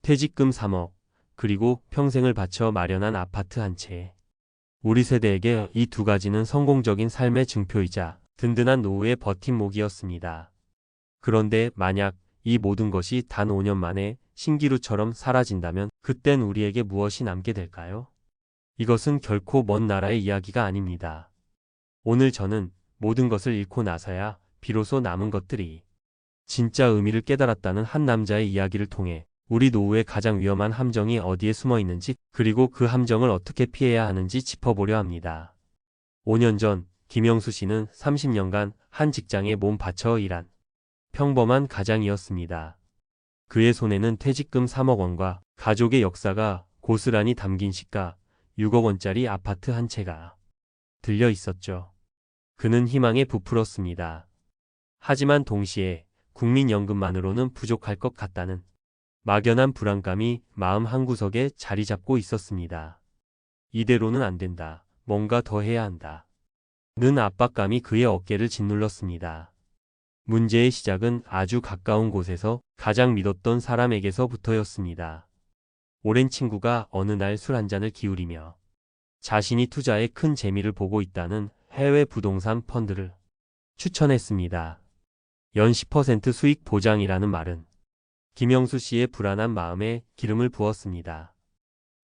퇴직금 3억, 그리고 평생을 바쳐 마련한 아파트 한 채. 우리 세대에게 이 두 가지는 성공적인 삶의 증표이자 든든한 노후의 버팀목이었습니다. 그런데 만약 이 모든 것이 단 5년 만에 신기루처럼 사라진다면 그땐 우리에게 무엇이 남게 될까요? 이것은 결코 먼 나라의 이야기가 아닙니다. 오늘 저는 모든 것을 잃고 나서야 비로소 남은 것들이 진짜 의미를 깨달았다는 한 남자의 이야기를 통해 우리 노후의 가장 위험한 함정이 어디에 숨어 있는지, 그리고 그 함정을 어떻게 피해야 하는지 짚어보려 합니다. 5년 전 김영수 씨는 30년간 한 직장에 몸 바쳐 일한 평범한 가장이었습니다. 그의 손에는 퇴직금 3억 원과 가족의 역사가 고스란히 담긴 시가 6억 원짜리 아파트 한 채가 들려 있었죠. 그는 희망에 부풀었습니다. 하지만 동시에 국민연금만으로는 부족할 것 같다는 막연한 불안감이 마음 한구석에 자리 잡고 있었습니다. 이대로는 안 된다. 뭔가 더 해야 한다. 는 압박감이 그의 어깨를 짓눌렀습니다. 문제의 시작은 아주 가까운 곳에서 가장 믿었던 사람에게서부터였습니다. 오랜 친구가 어느 날 술 한 잔을 기울이며 자신이 투자에 큰 재미를 보고 있다는 해외 부동산 펀드를 추천했습니다. 연 10% 수익 보장이라는 말은 김영수 씨의 불안한 마음에 기름을 부었습니다.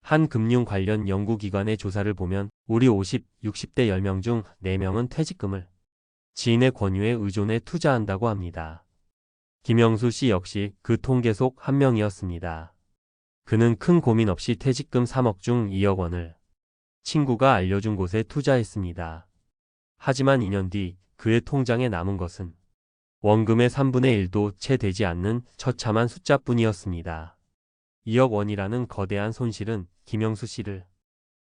한 금융 관련 연구기관의 조사를 보면 우리 50, 60대 10명 중 4명은 퇴직금을 지인의 권유에 의존해 투자한다고 합니다. 김영수 씨 역시 그 통계 속 한 명이었습니다. 그는 큰 고민 없이 퇴직금 3억 중 2억 원을 친구가 알려준 곳에 투자했습니다. 하지만 2년 뒤 그의 통장에 남은 것은 원금의 3분의 1도 채 되지 않는 처참한 숫자뿐이었습니다. 2억 원이라는 거대한 손실은 김영수 씨를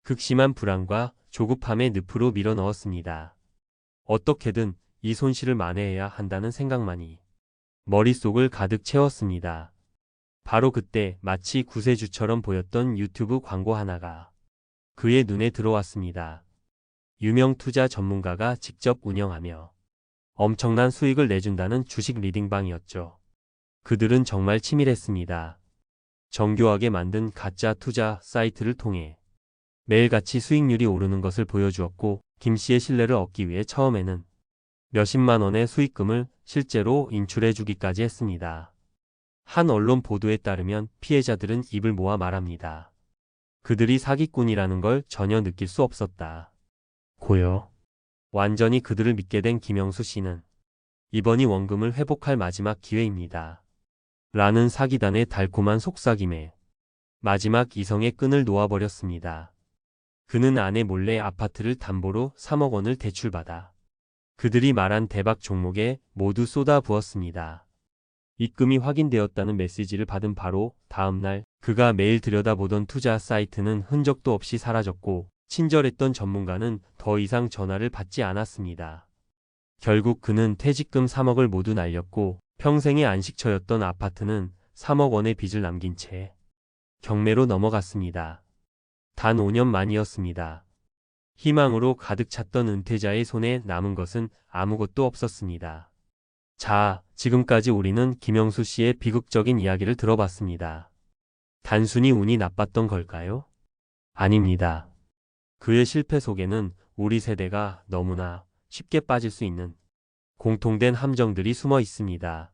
극심한 불안과 조급함의 늪으로 밀어넣었습니다. 어떻게든 이 손실을 만회해야 한다는 생각만이 머릿속을 가득 채웠습니다. 바로 그때 마치 구세주처럼 보였던 유튜브 광고 하나가 그의 눈에 들어왔습니다. 유명 투자 전문가가 직접 운영하며 엄청난 수익을 내준다는 주식 리딩방이었죠. 그들은 정말 치밀했습니다. 정교하게 만든 가짜 투자 사이트를 통해 매일같이 수익률이 오르는 것을 보여주었고, 김 씨의 신뢰를 얻기 위해 처음에는 몇십만 원의 수익금을 실제로 인출해주기까지 했습니다. 한 언론 보도에 따르면 피해자들은 입을 모아 말합니다. 그들이 사기꾼이라는 걸 전혀 느낄 수 없었다. 고요. 완전히 그들을 믿게 된 김영수 씨는 이번이 원금을 회복할 마지막 기회입니다. 라는 사기단의 달콤한 속삭임에 마지막 이성의 끈을 놓아버렸습니다. 그는 아내 몰래 아파트를 담보로 3억 원을 대출받아 그들이 말한 대박 종목에 모두 쏟아부었습니다. 입금이 확인되었다는 메시지를 받은 바로 다음 날 그가 매일 들여다보던 투자 사이트는 흔적도 없이 사라졌고, 친절했던 전문가는 더 이상 전화를 받지 않았습니다. 결국 그는 퇴직금 3억을 모두 날렸고, 평생의 안식처였던 아파트는 3억 원의 빚을 남긴 채 경매로 넘어갔습니다. 단 5년 만이었습니다. 희망으로 가득 찼던 은퇴자의 손에 남은 것은 아무것도 없었습니다. 자, 지금까지 우리는 김영수 씨의 비극적인 이야기를 들어봤습니다. 단순히 운이 나빴던 걸까요? 아닙니다. 그의 실패 속에는 우리 세대가 너무나 쉽게 빠질 수 있는 공통된 함정들이 숨어 있습니다.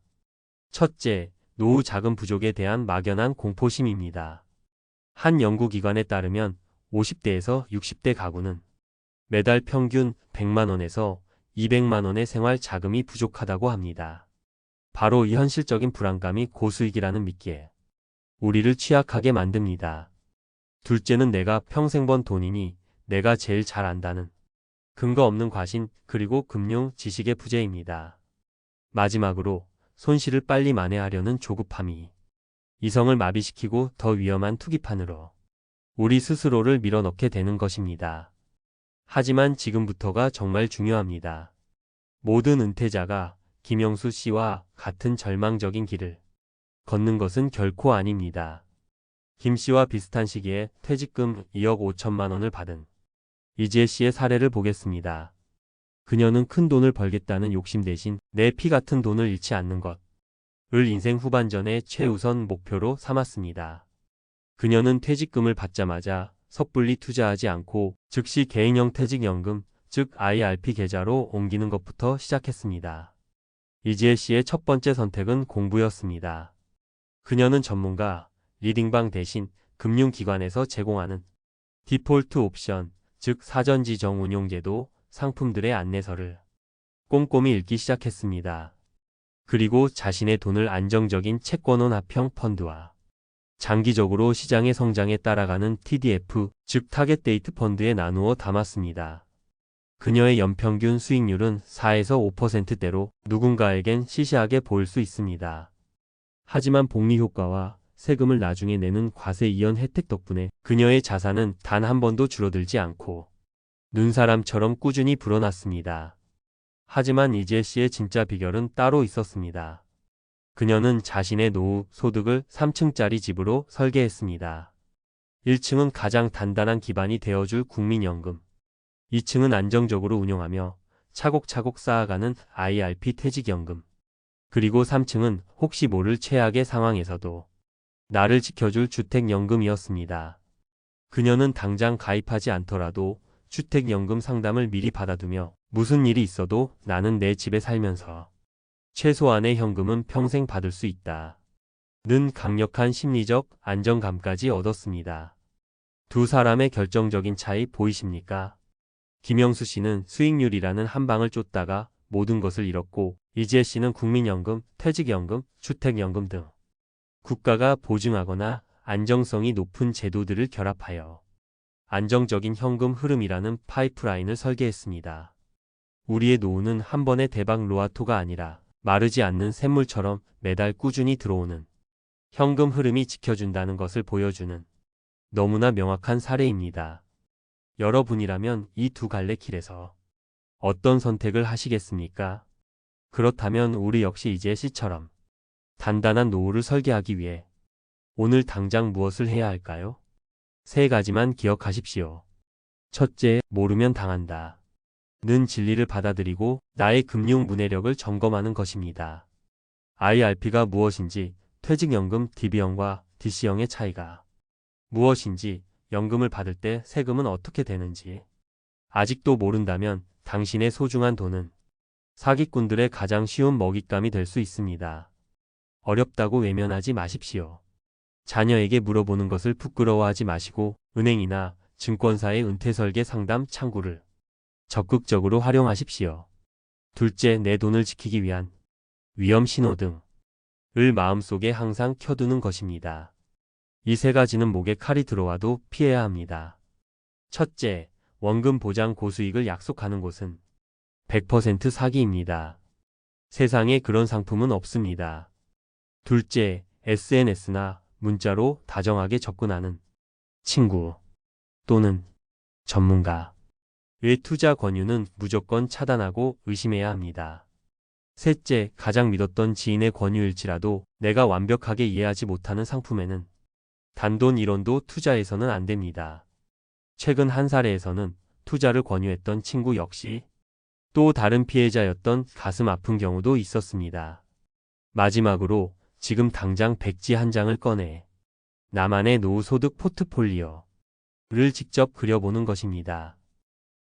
첫째, 노후 자금 부족에 대한 막연한 공포심입니다. 한 연구기관에 따르면 50대에서 60대 가구는 매달 평균 100만 원에서 200만 원의 생활 자금이 부족하다고 합니다. 바로 이 현실적인 불안감이 고수익이라는 미끼에 우리를 취약하게 만듭니다. 둘째는 내가 평생 번 돈이니 내가 제일 잘 안다는 근거 없는 과신, 그리고 금융 지식의 부재입니다. 마지막으로 손실을 빨리 만회하려는 조급함이 이성을 마비시키고 더 위험한 투기판으로 우리 스스로를 밀어넣게 되는 것입니다. 하지만 지금부터가 정말 중요합니다. 모든 은퇴자가 김영수 씨와 같은 절망적인 길을 걷는 것은 결코 아닙니다. 김 씨와 비슷한 시기에 퇴직금 2억 5천만 원을 받은 이지혜 씨의 사례를 보겠습니다. 그녀는 큰 돈을 벌겠다는 욕심 대신 내 피 같은 돈을 잃지 않는 것을 인생 후반전의 최우선 목표로 삼았습니다. 그녀는 퇴직금을 받자마자 섣불리 투자하지 않고 즉시 개인형 퇴직연금, 즉 IRP 계좌로 옮기는 것부터 시작했습니다. 이지혜 씨의 첫 번째 선택은 공부였습니다. 그녀는 전문가, 리딩방 대신 금융기관에서 제공하는 디폴트 옵션, 즉 사전지정 운용제도 상품들의 안내서를 꼼꼼히 읽기 시작했습니다. 그리고 자신의 돈을 안정적인 채권원 합형 펀드와 장기적으로 시장의 성장에 따라가는 TDF, 즉 타겟 데이트 펀드에 나누어 담았습니다. 그녀의 연평균 수익률은 4에서 5%대로 누군가에겐 시시하게 보일 수 있습니다. 하지만 복리 효과와 세금을 나중에 내는 과세 이연 혜택 덕분에 그녀의 자산은 단 한 번도 줄어들지 않고 눈사람처럼 꾸준히 불어났습니다. 하지만 이지혜 씨의 진짜 비결은 따로 있었습니다. 그녀는 자신의 노후 소득을 3층짜리 집으로 설계했습니다. 1층은 가장 단단한 기반이 되어줄 국민연금, 2층은 안정적으로 운용하며 차곡차곡 쌓아가는 IRP 퇴직연금, 그리고 3층은 혹시 모를 최악의 상황에서도 나를 지켜줄 주택연금이었습니다. 그녀는 당장 가입하지 않더라도 주택연금 상담을 미리 받아두며 무슨 일이 있어도 나는 내 집에 살면서 최소한의 현금은 평생 받을 수 있다 는 강력한 심리적 안정감까지 얻었습니다. 두 사람의 결정적인 차이 보이십니까? 김영수 씨는 수익률이라는 한 방을 쫓다가 모든 것을 잃었고 이지혜 씨는 국민연금, 퇴직연금, 주택연금 등 국가가 보증하거나 안정성이 높은 제도들을 결합하여 안정적인 현금 흐름이라는 파이프라인을 설계했습니다. 우리의 노후는 한 번의 대박 로아토가 아니라 마르지 않는 샘물처럼 매달 꾸준히 들어오는 현금 흐름이 지켜준다는 것을 보여주는 너무나 명확한 사례입니다. 여러분이라면 이 두 갈래 길에서 어떤 선택을 하시겠습니까? 그렇다면 우리 역시 이지혜 씨처럼 단단한 노후를 설계하기 위해 오늘 당장 무엇을 해야 할까요? 세 가지만 기억하십시오. 첫째, 모르면 당한다 는 진리를 받아들이고 나의 금융 문해력을 점검하는 것입니다. IRP가 무엇인지, 퇴직연금 DB형과 DC형의 차이가 무엇인지, 연금을 받을 때 세금은 어떻게 되는지 아직도 모른다면 당신의 소중한 돈은 사기꾼들의 가장 쉬운 먹잇감이 될 수 있습니다. 어렵다고 외면하지 마십시오. 자녀에게 물어보는 것을 부끄러워하지 마시고 은행이나 증권사의 은퇴설계 상담 창구를 적극적으로 활용하십시오. 둘째, 내 돈을 지키기 위한 위험 신호등을 마음속에 항상 켜두는 것입니다. 이 세 가지는 목에 칼이 들어와도 피해야 합니다. 첫째, 원금 보장 고수익을 약속하는 곳은 100% 사기입니다. 세상에 그런 상품은 없습니다. 둘째, SNS나 문자로 다정하게 접근하는 친구 또는 전문가의 투자 권유는 무조건 차단하고 의심해야 합니다. 셋째, 가장 믿었던 지인의 권유일지라도 내가 완벽하게 이해하지 못하는 상품에는 단돈 1원도 투자해서는 안 됩니다. 최근 한 사례에서는 투자를 권유했던 친구 역시 또 다른 피해자였던 가슴 아픈 경우도 있었습니다. 마지막으로 지금 당장 백지 한 장을 꺼내 나만의 노후 소득 포트폴리오를 직접 그려보는 것입니다.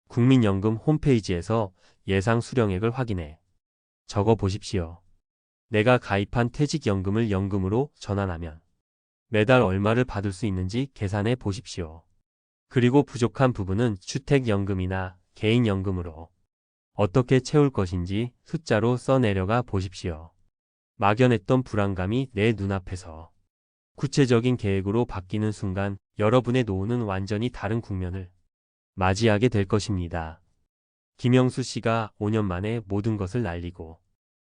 국민연금 홈페이지에서 예상 수령액을 확인해 적어 보십시오. 내가 가입한 퇴직연금을 연금으로 전환하면 매달 얼마를 받을 수 있는지 계산해 보십시오. 그리고 부족한 부분은 주택연금이나 개인연금으로 어떻게 채울 것인지 숫자로 써내려가 보십시오. 막연했던 불안감이 내 눈앞에서 구체적인 계획으로 바뀌는 순간 여러분의 노후는 완전히 다른 국면을 맞이하게 될 것입니다. 김영수 씨가 5년 만에 모든 것을 날리고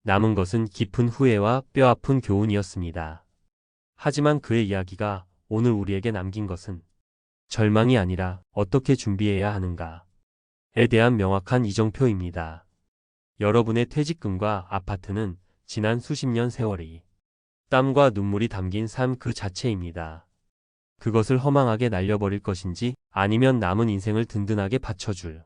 남은 것은 깊은 후회와 뼈아픈 교훈이었습니다. 하지만 그의 이야기가 오늘 우리에게 남긴 것은 절망이 아니라 어떻게 준비해야 하는가에 대한 명확한 이정표입니다. 여러분의 퇴직금과 아파트는 지난 수십 년 세월이 땀과 눈물이 담긴 삶 그 자체입니다. 그것을 허망하게 날려버릴 것인지 아니면 남은 인생을 든든하게 받쳐줄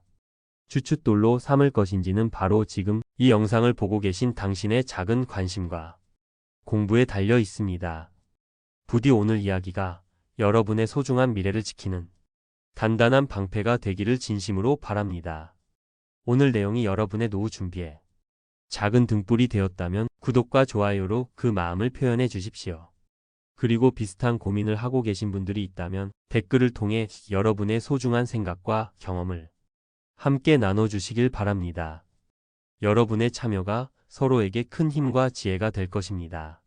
주춧돌로 삼을 것인지는 바로 지금 이 영상을 보고 계신 당신의 작은 관심과 공부에 달려 있습니다. 부디 오늘 이야기가 여러분의 소중한 미래를 지키는 단단한 방패가 되기를 진심으로 바랍니다. 오늘 내용이 여러분의 노후 준비에 작은 등불이 되었다면 구독과 좋아요로 그 마음을 표현해 주십시오. 그리고 비슷한 고민을 하고 계신 분들이 있다면 댓글을 통해 여러분의 소중한 생각과 경험을 함께 나눠주시길 바랍니다. 여러분의 참여가 서로에게 큰 힘과 지혜가 될 것입니다.